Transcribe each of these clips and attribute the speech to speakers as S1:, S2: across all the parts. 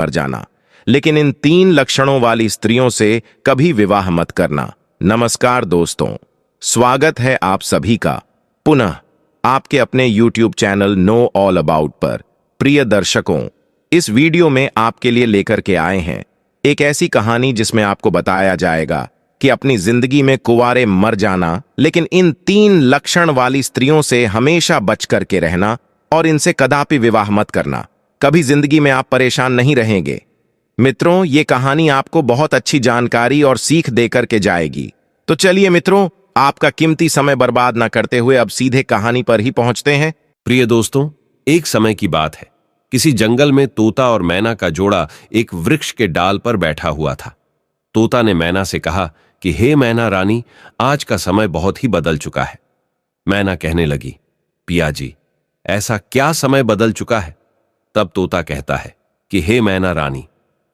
S1: पर जाना, लेकिन इन 3 लक्षणों वाली स्त्रियों से कभी विवाह मत करना। नमस्कार दोस्तों, स्वागत है आप सभी का पुनः आपके अपने YouTube channel know all about पर। प्रिय दर्शकों, इस वीडियो में आपके लिए लेकर के आए हैं एक ऐसी कहानी जिसमें आपको बताया जाएगा कि अपनी जिंदगी में कुंवारे मर जाना, लेकिन इन 3 लक्षण वाली स्त्रियों से हमेशा बच करके रहना और इनसे कदापि विवाह मत करना। कभी जिंदगी में आप परेशान नहीं रहेंगे। मित्रों, ये कहानी आपको बहुत अच्छी जानकारी और सीख देकर के जाएगी। तो चलिए मित्रों, आपका कीमती समय बर्बाद ना करते हुए अब सीधे कहानी पर ही पहुंचते हैं।
S2: प्रिय दोस्तों, एक समय की बात है। किसी जंगल में तोता और मैना का जोड़ा एक वृक्ष के डाल पर बैठा हुआ था। तोता ने मैना से कहा कि हे मैना रानी, आज का समय बहुत ही बदल चुका है। मैना कहने लगी, पिया जी, ऐसा क्या समय बदल चुका है? तब तोता कहता है कि हे मैना रानी,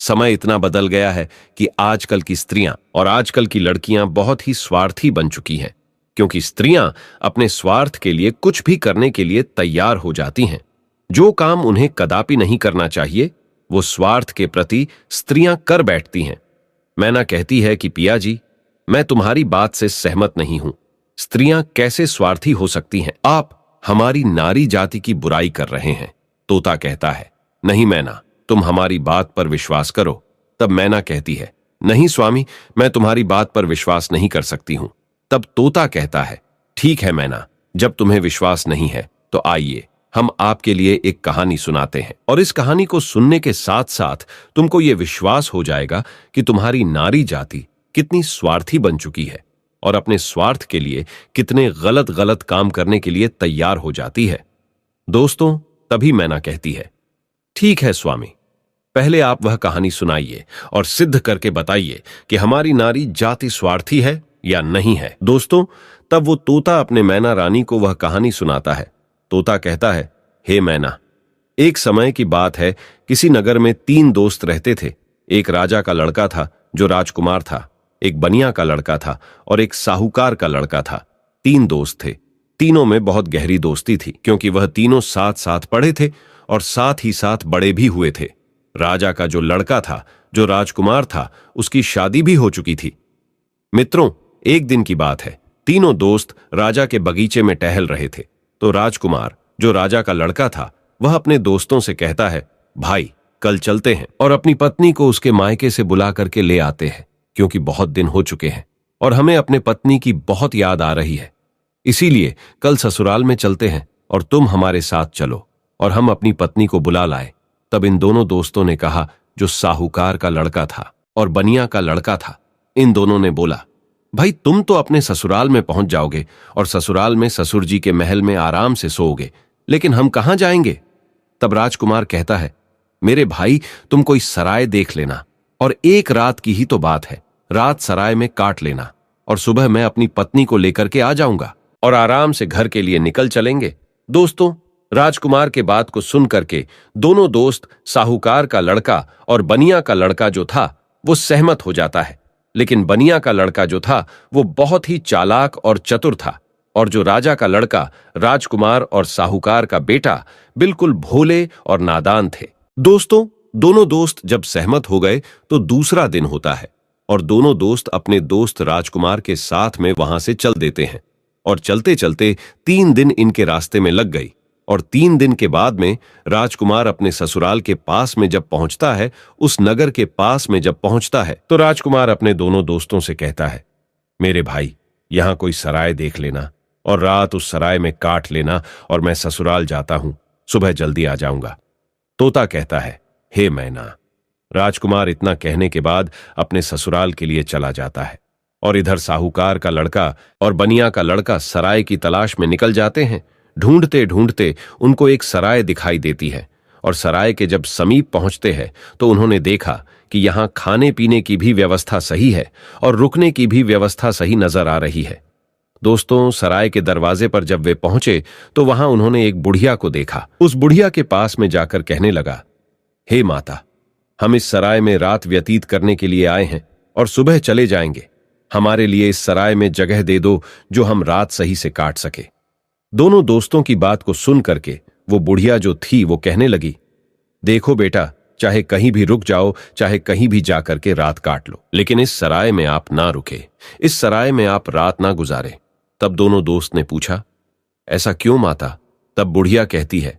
S2: समय इतना बदल गया है कि आजकल की स्त्रियां और आजकल की लड़कियां बहुत ही स्वार्थी बन चुकी हैं, क्योंकि स्त्रियां अपने स्वार्थ के लिए कुछ भी करने के लिए तैयार हो जाती हैं। जो काम उन्हें कदापि नहीं करना चाहिए, वो स्वार्थ के प्रति स्त्रियां कर बैठती हैं। मैना कहती है कि पिया जी, मैं तुम्हारी बात से सहमत नहीं हूं। स्त्रियां कैसे स्वार्थी हो सकती हैं? आप हमारी नारी जाति की बुराई कर रहे हैं। तोता कहता है, नहीं मैना, तुम हमारी बात पर विश्वास करो। तब मैना कहती है, नहीं स्वामी, मैं तुम्हारी बात पर विश्वास नहीं कर सकती हूं। तब तोता कहता है, ठीक है मैना, जब तुम्हें विश्वास नहीं है तो आइए हम आपके लिए एक कहानी सुनाते हैं, और इस कहानी को सुनने के साथ साथ तुमको यह विश्वास हो जाएगा कि तुम्हारी नारी जाति कितनी स्वार्थी बन चुकी है और अपने स्वार्थ के लिए कितने गलत गलत काम करने के लिए तैयार हो जाती है। दोस्तों, तभी मैना कहती है, ठीक है स्वामी, पहले आप वह कहानी सुनाइए और सिद्ध करके बताइए कि हमारी नारी जाति स्वार्थी है या नहीं है। दोस्तों, तब वो तोता अपने मैना रानी को वह कहानी सुनाता है। तोता कहता है, हे मैना, एक समय की बात है, किसी नगर में 3 दोस्त रहते थे। एक राजा का लड़का था जो राजकुमार था, एक बनिया का लड़का था और एक साहूकार का लड़का था। 3 दोस्त थे। तीनों में बहुत गहरी दोस्ती थी, क्योंकि वह तीनों साथ साथ पढ़े थे और साथ ही साथ बड़े भी हुए थे। राजा का जो लड़का था, जो राजकुमार था, उसकी शादी भी हो चुकी थी। मित्रों, एक दिन की बात है, तीनों दोस्त राजा के बगीचे में टहल रहे थे। तो राजकुमार, जो राजा का लड़का था, वह अपने दोस्तों से कहता है, भाई, कल चलते हैं और अपनी पत्नी को उसके मायके से बुला करके ले आते हैं, क्योंकि बहुत दिन हो चुके हैं और हमें अपने पत्नी की बहुत याद आ रही है। इसीलिए कल ससुराल में चलते हैं और तुम हमारे साथ चलो और हम अपनी पत्नी को बुला लाए। तब इन दोनों दोस्तों ने कहा, जो साहूकार का लड़का था और बनिया का लड़का था, इन दोनों ने बोला, भाई, तुम तो अपने ससुराल में पहुंच जाओगे और ससुराल में ससुर जी के महल में आराम से सोओगे, लेकिन हम कहां जाएंगे? तब राजकुमार कहता है, मेरे भाई, तुम कोई सराय देख लेना और एक रात की ही तो बात है, रात सराय में काट लेना और सुबह मैं अपनी पत्नी को लेकर के आ जाऊंगा और आराम से घर के लिए निकल चलेंगे। दोस्तों, राजकुमार के बात को सुन करके दोनों दोस्त, साहूकार का लड़का और बनिया का लड़का जो था, वो सहमत हो जाता है। लेकिन बनिया का लड़का जो था, वो बहुत ही चालाक और चतुर था, और जो राजा का लड़का, राजकुमार और साहूकार का बेटा, बिल्कुल भोले और नादान थे। दोस्तों, दोनों दोस्त जब सहमत हो गए तो दूसरा दिन होता है और दोनों दोस्त अपने दोस्त राजकुमार के साथ में वहां से चल देते हैं, और चलते चलते 3 दिन इनके रास्ते में लग गई। और 3 दिन के बाद में राजकुमार अपने ससुराल के पास में जब पहुंचता है, उस नगर के पास में जब पहुंचता है, तो राजकुमार अपने दोनों दोस्तों से कहता है, मेरे भाई, यहां कोई सराय देख लेना और रात उस सराय में काट लेना और मैं ससुराल जाता हूं, सुबह जल्दी आ जाऊंगा। तोता कहता है, हे मैना। राजकुमार इतना कहने के बाद अपने ससुराल के लिए चला जाता है, और इधर साहूकार का लड़का और बनिया का लड़का सराय की तलाश में निकल जाते हैं। ढूंढते ढूंढते उनको एक सराय दिखाई देती है, और सराय के जब समीप पहुंचते हैं तो उन्होंने देखा कि यहां खाने पीने की भी व्यवस्था सही है और रुकने की भी व्यवस्था सही नजर आ रही है। दोस्तों, सराय के दरवाजे पर जब वे पहुंचे तो वहां उन्होंने एक बुढ़िया को देखा। उस बुढ़िया के पास में जाकर कहने लगा, हे माता, हम इस सराय में रात व्यतीत करने के लिए आए हैं और सुबह चले जाएंगे। हमारे लिए इस सराय में जगह दे दो जो हम रात सही से काट सके। दोनों दोस्तों की बात को सुन करके वो बुढ़िया जो थी वो कहने लगी, देखो बेटा, चाहे कहीं भी रुक जाओ, चाहे कहीं भी जाकर के रात काट लो, लेकिन इस सराय में आप ना रुके, इस सराय में आप रात ना गुजारे। तब दोनों दोस्त ने पूछा, ऐसा क्यों माता? तब बुढ़िया कहती है,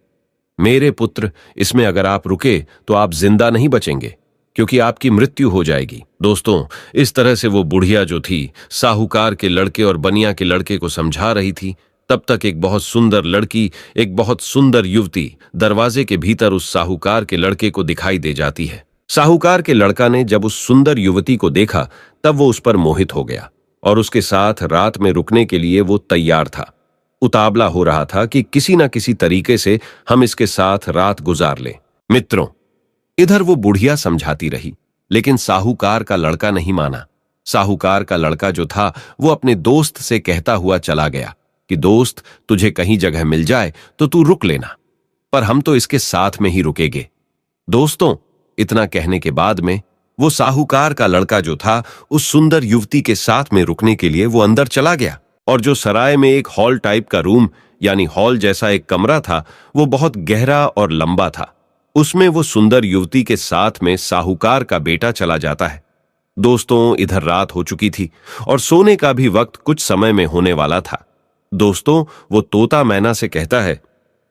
S2: मेरे पुत्र, इसमें अगर आप रुके तो आप जिंदा नहीं बचेंगे, क्योंकि आपकी मृत्यु हो जाएगी। दोस्तों, इस तरह से वो बुढ़िया जो थी साहूकार के लड़के और बनिया के लड़के को समझा रही थी। तब तक एक बहुत सुंदर लड़की, एक बहुत सुंदर युवती दरवाजे के भीतर उस साहूकार के लड़के को दिखाई दे जाती है। साहूकार के लड़का ने जब उस सुंदर युवती को देखा तब वो उस पर मोहित हो गया और उसके साथ रात में रुकने के लिए वो तैयार था। उतावला हो रहा था कि किसी न किसी तरीके से हम इसके साथ रात गुजार लें। मित्रों, इधर वो बुढ़िया समझाती रही, लेकिन साहूकार का लड़का नहीं माना। साहूकार का लड़का जो था वो अपने दोस्त से कहता हुआ चला गया कि दोस्त, तुझे कहीं जगह मिल जाए तो तू रुक लेना, पर हम तो इसके साथ में ही रुकेंगे। दोस्तों, इतना कहने के बाद में वो साहूकार का लड़का जो था उस सुंदर युवती के साथ में रुकने के लिए वो अंदर चला गया। और जो सराय में एक हॉल टाइप का रूम, यानी हॉल जैसा एक कमरा था, वो बहुत गहरा और लंबा था। उसमें वो सुंदर युवती के साथ में साहूकार का बेटा चला जाता है। दोस्तों, इधर रात हो चुकी थी और सोने का भी वक्त कुछ समय में होने वाला था। दोस्तों, वो तोता मैना से कहता है,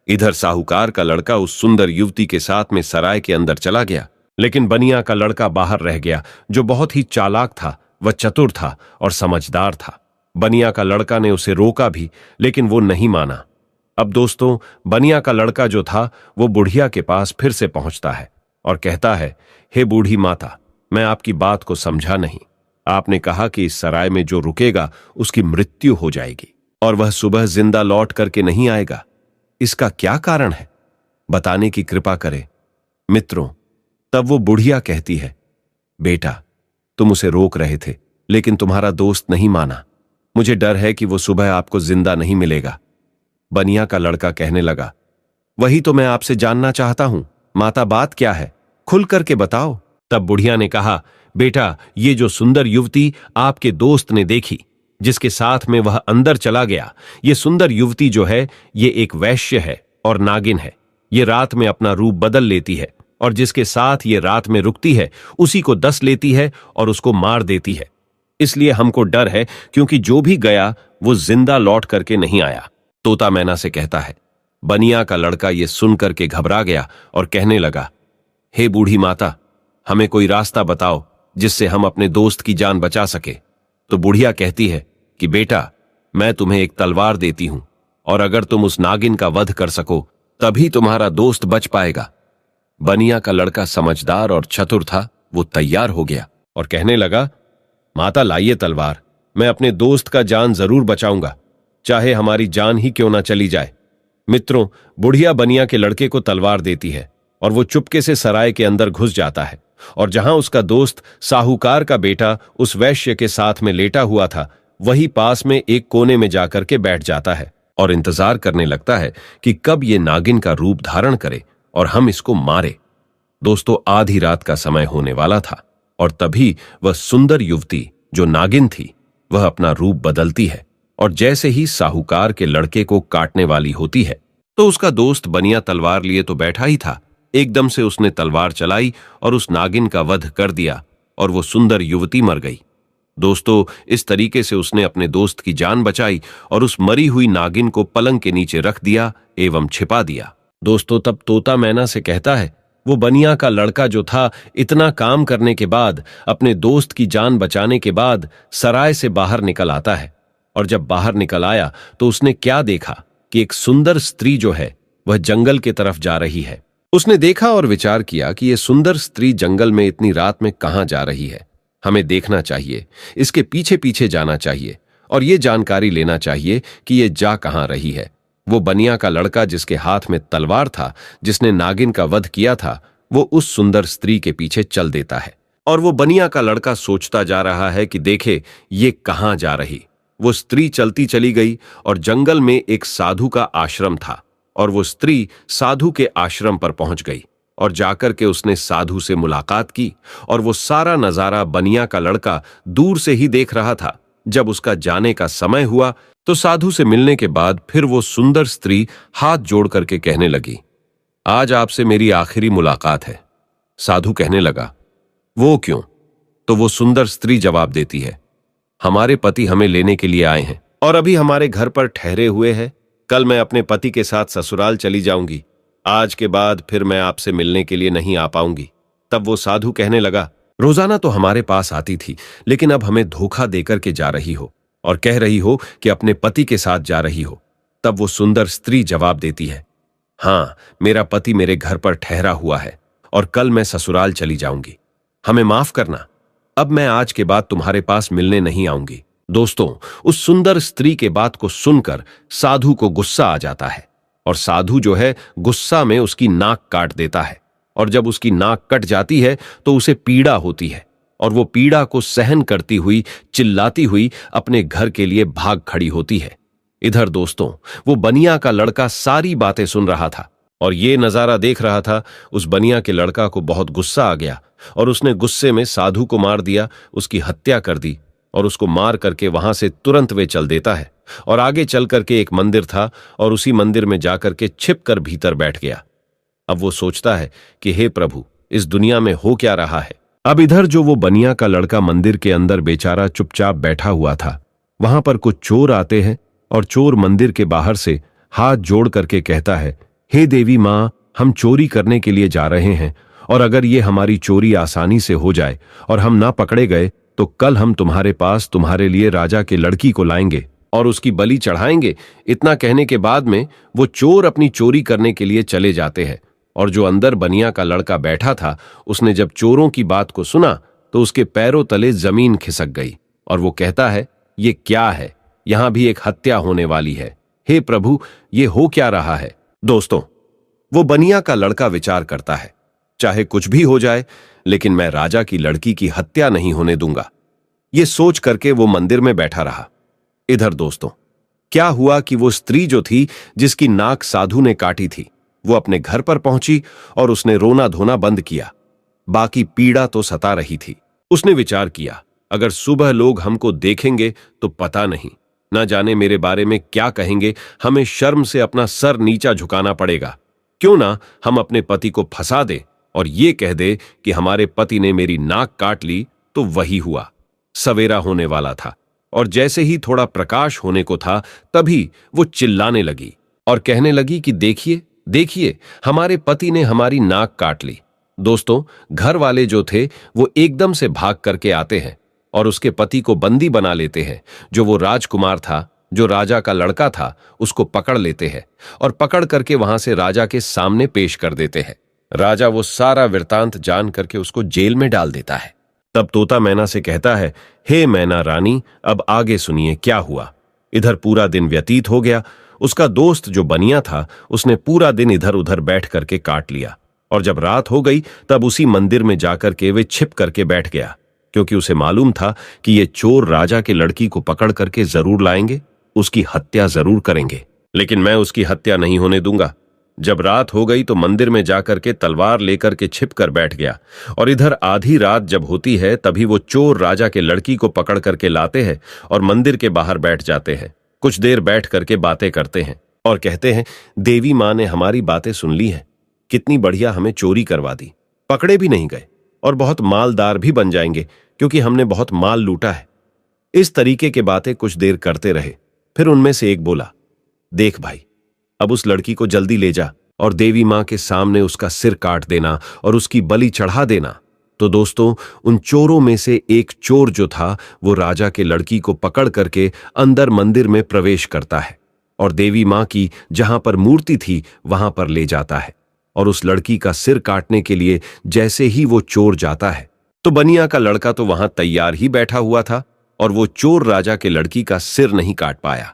S2: इधर साहूकार का लड़का उस सुंदर युवती के साथ में सराय के अंदर चला गया, लेकिन बनिया का लड़का बाहर रह गया, जो बहुत ही चालाक था, वह चतुर था और समझदार था। बनिया का लड़का ने उसे रोका भी, लेकिन वो नहीं माना। अब दोस्तों, बनिया का लड़का जो था वो बुढ़िया के पास फिर से पहुंचता है और कहता है, हे बूढ़ी माता, मैं आपकी बात को समझा नहीं। आपने कहा कि इस सराय में जो रुकेगा उसकी मृत्यु हो जाएगी और वह सुबह जिंदा लौट करके नहीं आएगा। इसका क्या कारण है? बताने की कृपा करें। मित्रों, तब वो बुढ़िया कहती है, बेटा, तुम उसे रोक रहे थे, लेकिन तुम्हारा दोस्त नहीं माना। मुझे डर है कि वो सुबह आपको जिंदा नहीं मिलेगा। बनिया का लड़का कहने लगा, वही तो मैं आपसे जानना चाहता हूं, माता, बात क्या है? खुल करके बताओ। तब बुढ़िया ने कहा, बेटा, ये जो सुंदर युवती आपके दोस्त ने देखी, जिसके साथ में वह अंदर चला गया, ये सुंदर युवती जो है ये एक वैश्य है और नागिन है। ये रात में अपना रूप बदल लेती है और जिसके साथ ये रात में रुकती है उसी को डस लेती है और उसको मार देती है। इसलिए हमको डर है, क्योंकि जो भी गया वो जिंदा लौट करके नहीं आया। तोता मैना से कहता है। बनिया का लड़का ये सुन करके घबरा गया और कहने लगा, हे बूढ़ी माता, हमें कोई रास्ता बताओ जिससे हम अपने दोस्त की जान बचा सके। तो बुढ़िया कहती है कि बेटा, मैं तुम्हें एक तलवार देती हूं और अगर तुम उस नागिन का वध कर सको तभी तुम्हारा दोस्त बच पाएगा। बनिया का लड़का समझदार और चतुर था, वो तैयार हो गया और कहने लगा, माता, लाइए तलवार, मैं अपने दोस्त का जान जरूर बचाऊंगा, चाहे हमारी जान ही क्यों ना चली जाए। मित्रों, बुढ़िया बनिया के लड़के को तलवार देती है और वो चुपके से सराय के अंदर घुस जाता है और जहां उसका दोस्त साहूकार का बेटा उस वैश्य के साथ में लेटा हुआ था, वही पास में एक कोने में जाकर के बैठ जाता है और इंतजार करने लगता है कि कब ये नागिन का रूप धारण करे और हम इसको मारे। दोस्तों, आधी रात का समय होने वाला था और तभी वह सुंदर युवती जो नागिन थी वह अपना रूप बदलती है और जैसे ही साहूकार के लड़के को काटने वाली होती है तो उसका दोस्त बनिया तलवार लिए तो बैठा ही था, एकदम से उसने तलवार चलाई और उस नागिन का वध कर दिया और वो सुंदर युवती मर गई। दोस्तों, इस तरीके से उसने अपने दोस्त की जान बचाई और उस मरी हुई नागिन को पलंग के नीचे रख दिया एवं छिपा दिया। दोस्तों, तब तोता मैना से कहता है, वो बनिया का लड़का जो था इतना काम करने के बाद, अपने दोस्त की जान बचाने के बाद सराय से बाहर निकल आता है और जब बाहर निकल आया तो उसने क्या देखा कि एक सुंदर स्त्री जो है वह जंगल की तरफ जा रही है। उसने देखा और विचार किया कि यह सुंदर स्त्री जंगल में इतनी रात में कहां जा रही है। हमें देखना चाहिए, इसके पीछे पीछे जाना चाहिए और ये जानकारी लेना चाहिए कि ये जा कहां रही है। वो बनिया का लड़का जिसके हाथ में तलवार था, जिसने नागिन का वध किया था, वो उस सुंदर स्त्री के पीछे चल देता है और वो बनिया का लड़का सोचता जा रहा है कि देखे ये कहां जा रही। वो स्त्री चलती चली गई और जंगल में एक साधु का आश्रम था और वो स्त्री साधु के आश्रम पर पहुंच गई और जाकर के उसने साधु से मुलाकात की और वो सारा नजारा बनिया का लड़का दूर से ही देख रहा था। जब उसका जाने का समय हुआ तो साधु से मिलने के बाद फिर वो सुंदर स्त्री हाथ जोड़ करके कहने लगी, आज आपसे मेरी आखिरी मुलाकात है। साधु कहने लगा, वो क्यों? तो वो सुंदर स्त्री जवाब देती है, हमारे पति हमें लेने के लिए आए हैं और अभी हमारे घर पर ठहरे हुए हैं। कल मैं अपने पति के साथ ससुराल चली जाऊंगी। आज के बाद फिर मैं आपसे मिलने के लिए नहीं आ पाऊंगी। तब वो साधु कहने लगा, रोजाना तो हमारे पास आती थी, लेकिन अब हमें धोखा देकर के जा रही हो और कह रही हो कि अपने पति के साथ जा रही हो। तब वो सुंदर स्त्री जवाब देती है, हां, मेरा पति मेरे घर पर ठहरा हुआ है और कल मैं ससुराल चली जाऊंगी। हमें माफ करना, अब मैं आज के बाद तुम्हारे पास मिलने नहीं आऊंगी। दोस्तों, उस सुंदर स्त्री के बात को सुनकर साधु को गुस्सा आ जाता है और साधु जो है गुस्सा में उसकी नाक काट देता है। और जब उसकी नाक कट जाती है तो उसे पीड़ा होती है और वो पीड़ा को सहन करती हुई चिल्लाती हुई अपने घर के लिए भाग खड़ी होती है। इधर दोस्तों, वो बनिया का लड़का सारी बातें सुन रहा था और ये नजारा देख रहा था। उस बनिया के लड़का को बहुत गुस्सा आ गया और उसने गुस्से में साधु को मार दिया, उसकी हत्या कर दी और उसको मार करके वहां से तुरंत वे चल देता है और आगे चल करके एक मंदिर था और उसी मंदिर में जाकर के छिप कर भीतर बैठ गया। अब वो सोचता है कि हे प्रभु, इस दुनिया में हो क्या रहा है। अब इधर जो वो बनिया का लड़का मंदिर के अंदर बेचारा चुपचाप बैठा हुआ था, वहां पर कुछ चोर आते हैं और चोर मंदिर के बाहर से हाथ जोड़ करके कहता है, हे देवी मां, हम चोरी करने के लिए जा रहे हैं और अगर ये हमारी चोरी आसानी से हो जाए और हम ना पकड़े गए तो कल हम तुम्हारे पास तुम्हारे लिए राजा के लड़की को लाएंगे और उसकी बलि चढ़ाएंगे। इतना कहने के बाद में वो चोर अपनी चोरी करने के लिए चले जाते हैं और जो अंदर बनिया का लड़का बैठा था, उसने जब चोरों की बात को सुना तो उसके पैरों तले जमीन खिसक गई और वो कहता है, ये क्या है? यहां भी एक हत्या होने वाली है। हे प्रभु, ये हो क्या रहा है? दोस्तों, वो बनिया का लड़का विचार करता है, चाहे कुछ भी हो जाए, लेकिन मैं राजा की लड़की की हत्या नहीं होने दूंगा। ये सोच करके वो मंदिर में बैठा रहा। इधर दोस्तों, क्या हुआ कि वो स्त्री जो थी जिसकी नाक साधु ने काटी थी, वो अपने घर पर पहुंची और उसने रोना धोना बंद किया। बाकी पीड़ा तो सता रही थी। उसने विचार किया, अगर सुबह लोग हमको देखेंगे तो पता नहीं, ना जाने मेरे बारे में क्या कहेंगे। हमें शर्म से अपना सर नीचा झुकाना पड़ेगा। क्यों ना हम अपने पति को फंसा दें और ये कह दे कि हमारे पति ने मेरी नाक काट ली। तो वही हुआ। सवेरा होने वाला था और जैसे ही थोड़ा प्रकाश होने को था, तभी वो चिल्लाने लगी और कहने लगी कि देखिए देखिए, हमारे पति ने हमारी नाक काट ली। दोस्तों, घर वाले जो थे वो एकदम से भाग करके आते हैं और उसके पति को बंदी बना लेते हैं। जो वो राजकुमार था, जो राजा का लड़का था, उसको पकड़ लेते हैं और पकड़ करके वहां से राजा के सामने पेश कर देते हैं। राजा वो सारा वृतांत जान करके उसको जेल में डाल देता है। तब तोता मैना से कहता है, हे मैना रानी, अब आगे सुनिए क्या हुआ। इधर पूरा दिन व्यतीत हो गया। उसका दोस्त जो बनिया था, उसने पूरा दिन इधर उधर बैठ करके काट लिया और जब रात हो गई तब उसी मंदिर में जाकर के वे छिप करके बैठ गया, क्योंकि उसे मालूम था कि ये चोर राजा के लड़की को पकड़ करके जरूर लाएंगे, उसकी हत्या जरूर करेंगे, लेकिन मैं उसकी हत्या नहीं होने दूंगा। जब रात हो गई तो मंदिर में जाकर के तलवार लेकर के छिप कर बैठ गया और इधर आधी रात जब होती है तभी वो चोर राजा के लड़की को पकड़ करके लाते हैं और मंदिर के बाहर बैठ जाते हैं। कुछ देर बैठ करके बातें करते हैं और कहते हैं, देवी मां ने हमारी बातें सुन ली है, कितनी बढ़िया हमें चोरी करवा दी, पकड़े भी नहीं गए और बहुत मालदार भी बन जाएंगे क्योंकि हमने बहुत माल लूटा है। इस तरीके की बातें कुछ देर करते रहे। फिर उनमें से एक बोला, देख भाई, अब उस लड़की को जल्दी ले जा और देवी मां के सामने उसका सिर काट देना और उसकी बलि चढ़ा देना। तो दोस्तों, उन चोरों में से एक चोर जो था वो राजा के लड़की को पकड़ करके अंदर मंदिर में प्रवेश करता है और देवी मां की जहां पर मूर्ति थी वहां पर ले जाता है और उस लड़की का सिर काटने के लिए जैसे ही वो चोर जाता है तो बनिया का लड़का तो वहां तैयार ही बैठा हुआ था और वो चोर राजा के लड़की का सिर नहीं काट पाया,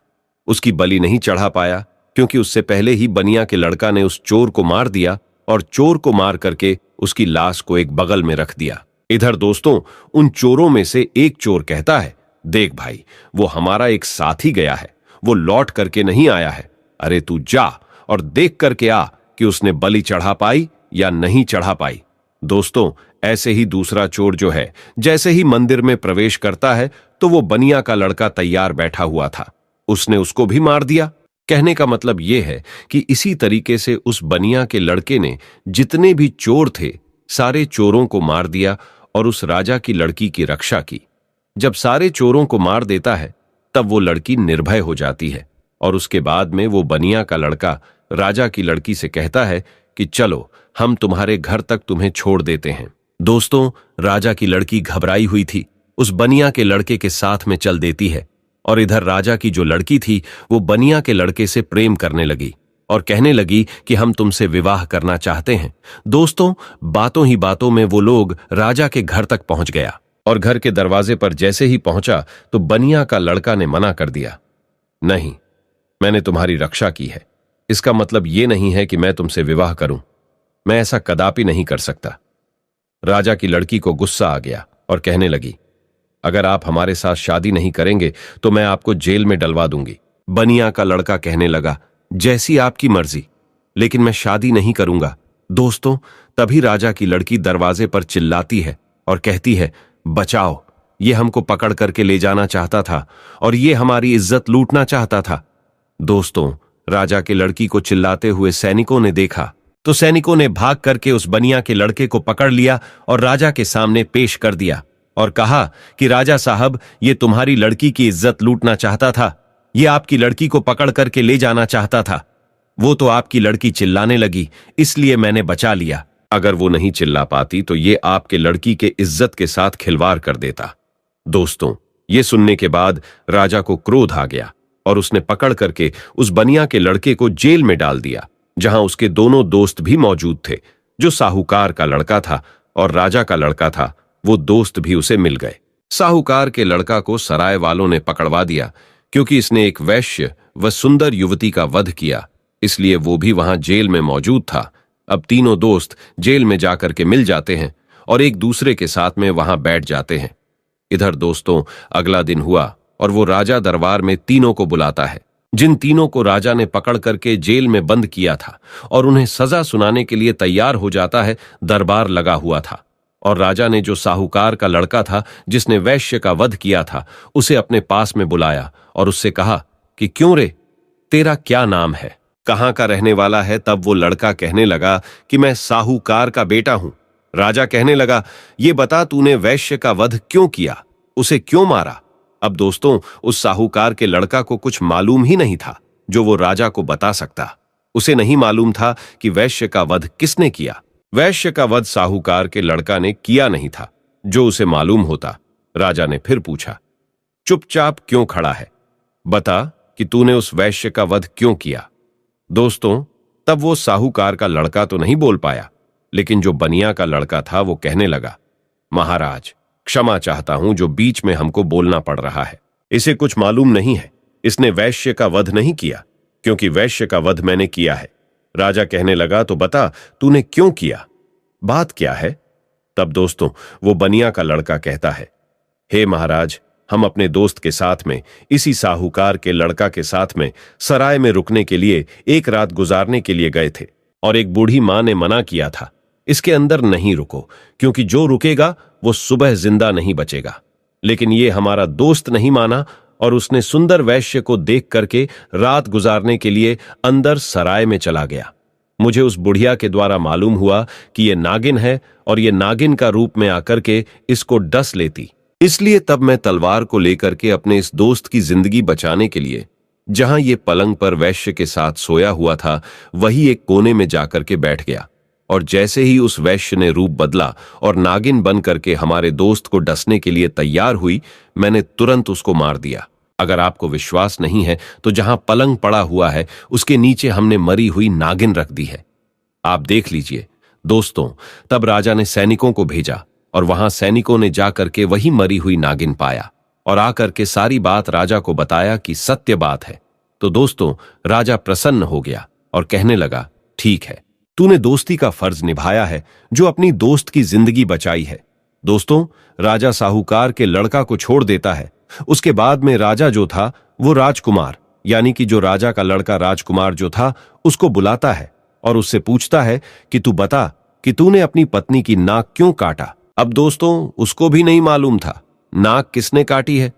S2: उसकी बलि नहीं चढ़ा पाया, क्योंकि उससे पहले ही बनिया के लड़का ने उस चोर को मार दिया और चोर को मार करके उसकी लाश को एक बगल में रख दिया। इधर दोस्तों, उन चोरों में से एक चोर कहता है, देख भाई, वो हमारा एक साथी गया है, वो लौट करके नहीं आया है। अरे तू जा और देख करके आ कि उसने बलि चढ़ा पाई या नहीं चढ़ा पाई। दोस्तों, ऐसे ही दूसरा चोर जो है जैसे ही मंदिर में प्रवेश करता है तो वो बनिया का लड़का तैयार बैठा हुआ था, उसने उसको भी मार दिया। कहने का मतलब यह है कि इसी तरीके से उस बनिया के लड़के ने जितने भी चोर थे सारे चोरों को मार दिया और उस राजा की लड़की की रक्षा की। जब सारे चोरों को मार देता है तब वो लड़की निर्भय हो जाती है और उसके बाद में वो बनिया का लड़का राजा की लड़की से कहता है कि चलो हम तुम्हारे घर तक तुम्हें छोड़ देते हैं। दोस्तों, राजा की लड़की घबराई हुई थी, उस बनिया के लड़के के साथ में चल देती है और इधर राजा की जो लड़की थी वो बनिया के लड़के से प्रेम करने लगी और कहने लगी कि हम तुमसे विवाह करना चाहते हैं। दोस्तों, बातों ही बातों में वो लोग राजा के घर तक पहुंच गया और घर के दरवाजे पर जैसे ही पहुंचा तो बनिया का लड़का ने मना कर दिया, नहीं, मैंने तुम्हारी रक्षा की है, इसका मतलब ये नहीं है कि मैं तुमसे विवाह करूं, मैं ऐसा कदापि नहीं कर सकता। राजा की लड़की को गुस्सा आ गया और कहने लगी, अगर आप हमारे साथ शादी नहीं करेंगे तो मैं आपको जेल में डलवा दूंगी। बनिया का लड़का कहने लगा, जैसी आपकी मर्जी, लेकिन मैं शादी नहीं करूंगा। दोस्तों, तभी राजा की लड़की दरवाजे पर चिल्लाती है और कहती है, बचाओ, ये हमको पकड़ करके ले जाना चाहता था और ये हमारी इज्जत लूटना चाहता था। दोस्तों, राजा के लड़की को चिल्लाते हुए सैनिकों ने देखा तो सैनिकों ने भाग करके उस बनिया के लड़के को पकड़ लिया और राजा के सामने पेश कर दिया और कहा कि राजा साहब, ये तुम्हारी लड़की की इज्जत लूटना चाहता था, ये आपकी लड़की को पकड़ करके ले जाना चाहता था। वो तो आपकी लड़की चिल्लाने लगी, इसलिए मैंने बचा लिया। अगर वो नहीं चिल्ला पाती तो ये आपके लड़की के इज्जत के साथ खिलवाड़ कर देता। दोस्तों, ये सुनने के बाद राजा को क्रोध आ गया और उसने पकड़ करके उस बनिया के लड़के को जेल में डाल दिया, जहां उसके दोनों दोस्त भी मौजूद थे। जो साहूकार का लड़का था और राजा का लड़का था, वो दोस्त भी उसे मिल गए। साहूकार के लड़का को सराय वालों ने पकड़वा दिया क्योंकि इसने एक वैश्य व सुंदर युवती का वध किया, इसलिए वो भी वहां जेल में मौजूद था। अब तीनों दोस्त जेल में जाकर के मिल जाते हैं और एक दूसरे के साथ में वहां बैठ जाते हैं। इधर दोस्तों, अगला दिन हुआ और वो राजा दरबार में तीनों को बुलाता है, जिन तीनों को राजा ने पकड़ करके जेल में बंद किया था, और उन्हें सजा सुनाने के लिए तैयार हो जाता है। दरबार लगा हुआ था और राजा ने जो साहूकार का लड़का था जिसने वैश्य का वध किया था, उसे अपने पास में बुलाया और उससे कहा कि क्यों रे, तेरा क्या नाम है, कहां का रहने वाला है। तब वो लड़का कहने लगा कि मैं साहूकार का बेटा हूं। राजा कहने लगा, ये बता, तूने वैश्य का वध क्यों किया, उसे क्यों मारा। अब दोस्तों, उस साहूकार के लड़का को कुछ मालूम ही नहीं था जो वो राजा को बता सकता। उसे नहीं मालूम था कि वैश्य का वध किसने किया। वैश्य का वध साहूकार के लड़का ने किया नहीं था। जो उसे मालूम होता, राजा ने फिर पूछा, चुपचाप क्यों खड़ा है, बता कि तूने उस वैश्य का वध क्यों किया। दोस्तों, तब वो साहूकार का लड़का तो नहीं बोल पाया, लेकिन जो बनिया का लड़का था वो कहने लगा, महाराज, क्षमा चाहता हूं, जो बीच में हमको बोलना पड़ रहा है। इसे कुछ मालूम नहीं है, इसने वैश्य का वध नहीं किया, क्योंकि वैश्य का वध मैंने किया है। राजा कहने लगा, तो बता, तूने क्यों किया, बात क्या है। तब दोस्तों, वो बनिया का लड़का कहता है, हे महाराज, हम अपने दोस्त के साथ में, इसी साहूकार के लड़का के साथ में सराय में रुकने के लिए एक रात गुजारने के लिए गए थे और एक बूढ़ी मां ने मना किया था, इसके अंदर नहीं रुको, क्योंकि जो रुकेगा वो सुबह जिंदा नहीं बचेगा। लेकिन ये हमारा दोस्त नहीं माना और उसने सुंदर वैश्य को देख करके रात गुजारने के लिए अंदर सराय में चला गया। मुझे उस बुढ़िया के द्वारा मालूम हुआ कि ये नागिन है और ये नागिन का रूप में आकर के इसको डस लेती, इसलिए तब मैं तलवार को लेकर के अपने इस दोस्त की जिंदगी बचाने के लिए जहां ये पलंग पर वैश्य के साथ सोया हुआ था, वही एक कोने में जाकर के बैठ गया। और जैसे ही उस वैश्य ने रूप बदला और नागिन बन करके हमारे दोस्त को डसने के लिए तैयार हुई, मैंने तुरंत उसको मार दिया। अगर आपको विश्वास नहीं है तो जहां पलंग पड़ा हुआ है उसके नीचे हमने मरी हुई नागिन रख दी है, आप देख लीजिए। दोस्तों, तब राजा ने सैनिकों को भेजा और वहां सैनिकों ने जाकर के वही मरी हुई नागिन पाया और आकर के सारी बात राजा को बताया कि सत्य बात है। तो दोस्तों, राजा प्रसन्न हो गया और कहने लगा, ठीक है, तूने दोस्ती का फर्ज निभाया है, जो अपनी दोस्त की जिंदगी बचाई है। दोस्तों, राजा साहूकार के लड़का को छोड़ देता है। उसके बाद में राजा जो था वो राजकुमार, यानी कि जो राजा का लड़का राजकुमार जो था, उसको बुलाता है और उससे पूछता है कि तू बता कि तूने अपनी पत्नी की नाक क्यों काटा। अब दोस्तों, उसको भी नहीं मालूम था नाक किसने काटी है,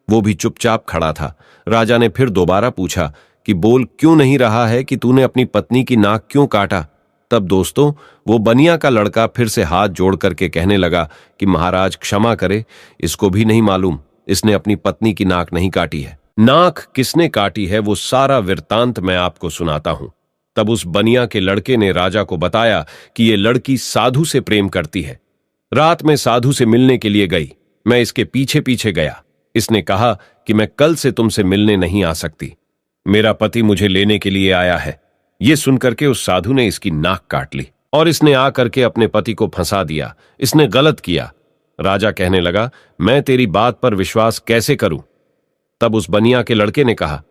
S2: वो भी चुपचाप खड़ा था। राजा ने फिर दोबारा पूछा कि बोल क्यों नहीं रहा है कि तूने अपनी पत्नी की नाक क्यों काटा। तब दोस्तों वो बनिया का लड़का फिर से हाथ जोड़ करके कहने लगा कि महाराज क्षमा करे, इसको भी नहीं मालूम इसने अपनी पत्नी की नाक नहीं काटी है। नाक किसने काटी है वो सारा वृत्तांत मैं आपको सुनाता हूं। तब उस बनिया के लड़के ने राजा को बताया कि ये लड़की साधु से प्रेम करती है। रात में साधु से मिलने के लिए गई, मैं इसके पीछे पीछे गया। इसने कहा कि मैं कल से तुमसे मिलने नहीं आ सकती, मेरा पति मुझे लेने के लिए आया है। ये सुनकर के उस साधु ने इसकी नाक काट ली और इसने आकर के अपने पति को फंसा दिया। इसने गलत किया। राजा कहने लगा, मैं तेरी बात पर विश्वास कैसे करूं? तब उस बनिया के लड़के ने कहा,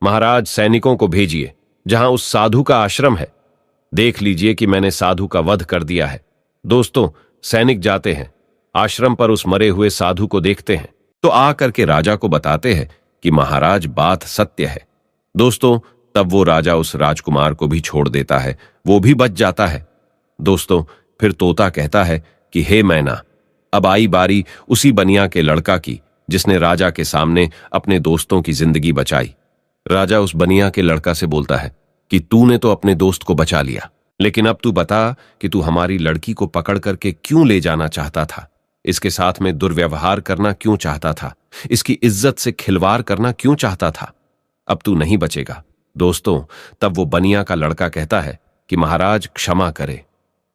S2: महाराज सैनिकों को भेजिए जहां उस साधु का आश्रम है। देख लीजिए कि मैंने साधु का वध कर दिया है। दोस्तों सैनिक जाते हैं, आश्रम पर उस मरे हुए साधु को देखते हैं तो आकर के राजा को बताते हैं कि महाराज बात सत्य है। दोस्तों तब वो राजा उस राजकुमार को भी छोड़ देता है, वो भी बच जाता है। दोस्तों फिर तोता कहता है कि हे मैना, अब आई बारी उसी बनिया के लड़का की जिसने राजा के सामने अपने दोस्तों की जिंदगी बचाई। राजा उस बनिया के लड़का से बोलता है कि तूने तो अपने दोस्त को बचा लिया, लेकिन अब तू बता कि तू हमारी लड़की को पकड़ करके क्यों ले जाना चाहता था, इसके साथ में दुर्व्यवहार करना क्यों चाहता था, इसकी इज्जत से खिलवाड़ करना क्यों चाहता था। अब तू नहीं बचेगा। दोस्तों तब वो बनिया का लड़का कहता है कि महाराज क्षमा करे,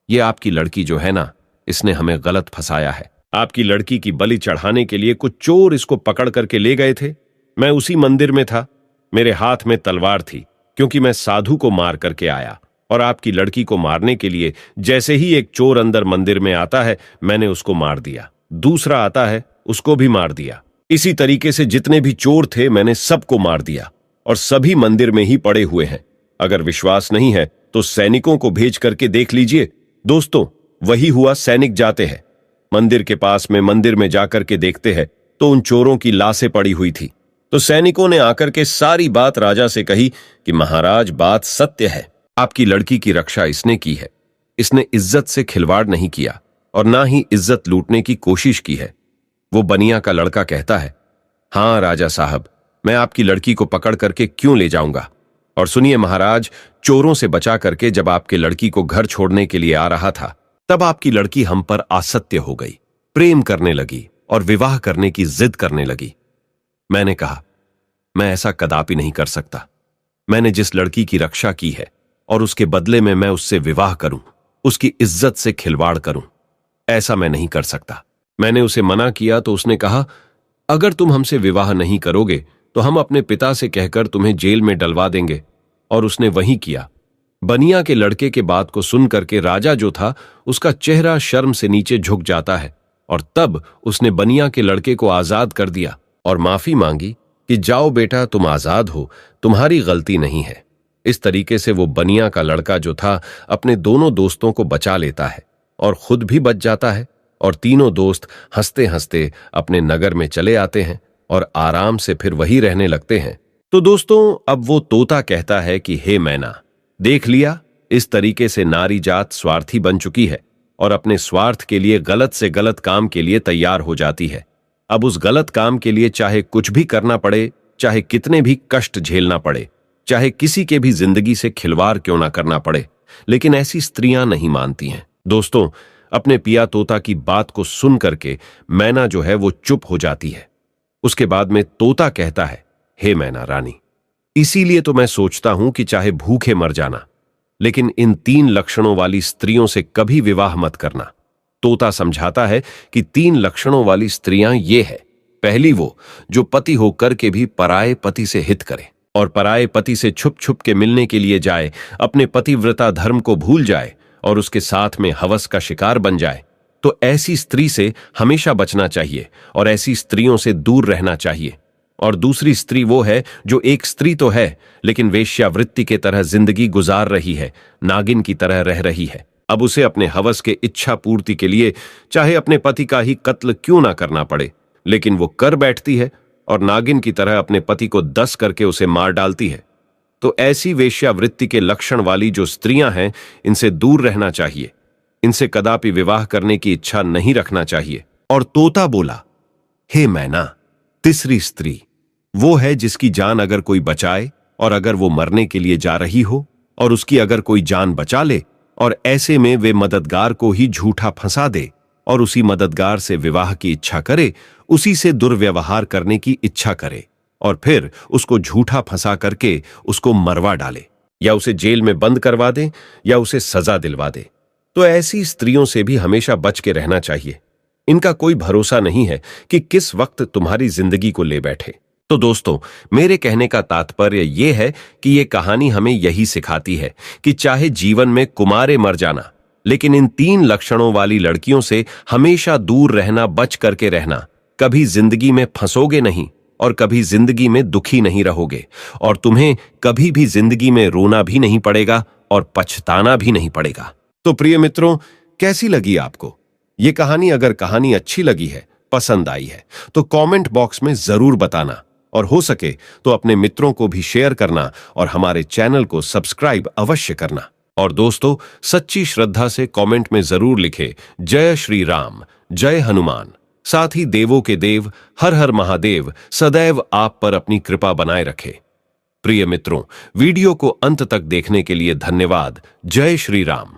S2: ये आपकी लड़की जो है ना, इसने हमें गलत फंसाया है। आपकी लड़की की बलि चढ़ाने के लिए कुछ चोर इसको पकड़ करके ले गए थे। मैं उसी मंदिर में था, मेरे हाथ में तलवार थी क्योंकि मैं साधु को मार करके आया, और आपकी लड़की को मारने के लिए जैसे ही एक चोर अंदर मंदिर में आता है मैंने उसको मार दिया, दूसरा आता है उसको भी मार दिया। इसी तरीके से जितने भी चोर थे मैंने सबको मार दिया और सभी मंदिर में ही पड़े हुए हैं। अगर विश्वास नहीं है तो सैनिकों को भेज करके देख लीजिए। दोस्तों वही हुआ, सैनिक जाते हैं मंदिर के पास में, मंदिर में जाकर के देखते हैं तो उन चोरों की लाशें पड़ी हुई थी। तो सैनिकों ने आकर के सारी बात राजा से कही कि महाराज बात सत्य है, आपकी लड़की की रक्षा इसने की है, इसने इज्जत से खिलवाड़ नहीं किया और ना ही इज्जत लूटने की कोशिश की है। वो बनिया का लड़का कहता है, हां राजा साहब, मैं आपकी लड़की को पकड़ करके क्यों ले जाऊंगा। और सुनिए महाराज, चोरों से बचा करके जब आपके लड़की को घर छोड़ने के लिए आ रहा था तब आपकी लड़की हम पर आसक्ति हो गई, प्रेम करने लगी और विवाह करने की जिद करने लगी। मैंने कहा मैं ऐसा कदापि नहीं कर सकता। मैंने जिस लड़की की रक्षा की है और उसके बदले में मैं उससे विवाह करूं, उसकी इज्जत से खिलवाड़ करूं, ऐसा मैं नहीं कर सकता। मैंने उसे मना किया तो उसने कहा, अगर तुम हमसे विवाह नहीं करोगे तो हम अपने पिता से कहकर तुम्हें जेल में डलवा देंगे। और उसने वही किया। बनिया के लड़के के बात को सुन करके राजा जो था उसका चेहरा शर्म से नीचे झुक जाता है और तब उसने बनिया के लड़के को आजाद कर दिया और माफी मांगी कि जाओ बेटा, तुम आजाद हो, तुम्हारी गलती नहीं है। इस तरीके से वो बनिया का लड़का जो था अपने दोनों दोस्तों को बचा लेता है और खुद भी बच जाता है और तीनों दोस्त हंसते हंसते अपने नगर में चले आते हैं और आराम से फिर वही रहने लगते हैं। तो दोस्तों अब वो तोता कहता है कि हे मैना, देख लिया, इस तरीके से नारी जात स्वार्थी बन चुकी है और अपने स्वार्थ के लिए गलत से गलत काम के लिए तैयार हो जाती है। अब उस गलत काम के लिए चाहे कुछ भी करना पड़े, चाहे कितने भी कष्ट झेलना पड़े, चाहे किसी के भी जिंदगी से खिलवाड़ क्यों ना करना पड़े, लेकिन ऐसी स्त्रियां नहीं मानती हैं। दोस्तों अपने पिया तोता की बात को सुन करके मैना जो है वो चुप हो जाती है। उसके बाद में तोता कहता है, हे मैना रानी, इसीलिए तो मैं सोचता हूं कि चाहे भूखे मर जाना, लेकिन इन 3 लक्षणों वाली स्त्रियों से कभी विवाह मत करना। तोता समझाता है कि 3 लक्षणों वाली स्त्रियां ये है। पहली वो जो पति होकर के भी पराये पति से हित करे और पराये पति से छुप छुप के मिलने के लिए जाए, अपने पतिव्रता धर्म को भूल जाए और उसके साथ में हवस का शिकार बन जाए। तो ऐसी स्त्री से हमेशा बचना चाहिए और ऐसी स्त्रियों से दूर रहना चाहिए। और दूसरी स्त्री वो है जो एक स्त्री तो है लेकिन वेश्यावृत्ति के तरह जिंदगी गुजार रही है, नागिन की तरह रह रही है। अब उसे अपने हवस के इच्छा पूर्ति के लिए चाहे अपने पति का ही कत्ल क्यों ना करना पड़े, लेकिन वो कर बैठती है और नागिन की तरह अपने पति को दस करके उसे मार डालती है। तो ऐसी वेश्यावृत्ति के लक्षण वाली जो स्त्रियां हैं, इनसे दूर रहना चाहिए, इनसे कदापि विवाह करने की इच्छा नहीं रखना चाहिए। और तोता बोला, हे मैना, तीसरी स्त्री वो है जिसकी जान अगर कोई बचाए और अगर वो मरने के लिए जा रही हो और उसकी अगर कोई जान बचा ले और ऐसे में वे मददगार को ही झूठा फंसा दे और उसी मददगार से विवाह की इच्छा करे, उसी से दुर्व्यवहार करने की इच्छा करे और फिर उसको झूठा फंसा करके उसको मरवा डाले या उसे जेल में बंद करवा दे या उसे सजा दिलवा दे। तो ऐसी स्त्रियों से भी हमेशा बच के रहना चाहिए। इनका कोई भरोसा नहीं है कि किस वक्त तुम्हारी जिंदगी को ले बैठे। तो दोस्तों, मेरे कहने का तात्पर्य यह है कि यह कहानी हमें यही सिखाती है कि चाहे जीवन में कुमारे मर जाना, लेकिन इन 3 लक्षणों वाली लड़कियों से हमेशा दूर रहना, बच करके रहना। कभी जिंदगी में फंसोगे नहीं और कभी जिंदगी में दुखी नहीं रहोगे और तुम्हें कभी भी जिंदगी में रोना भी नहीं पड़ेगा और पछताना भी नहीं पड़ेगा। तो प्रिय मित्रों, कैसी लगी आपको ये कहानी? अगर कहानी अच्छी लगी है, पसंद आई है, तो कमेंट बॉक्स में जरूर बताना और हो सके तो अपने मित्रों को भी शेयर करना और हमारे चैनल को सब्सक्राइब अवश्य करना। और दोस्तों, सच्ची श्रद्धा से कमेंट में जरूर लिखे जय श्री राम, जय हनुमान। साथ ही देवों के देव हर हर महादेव सदैव आप पर अपनी कृपा बनाए रखे। प्रिय मित्रों, वीडियो को अंत तक देखने के लिए धन्यवाद। जय श्री राम।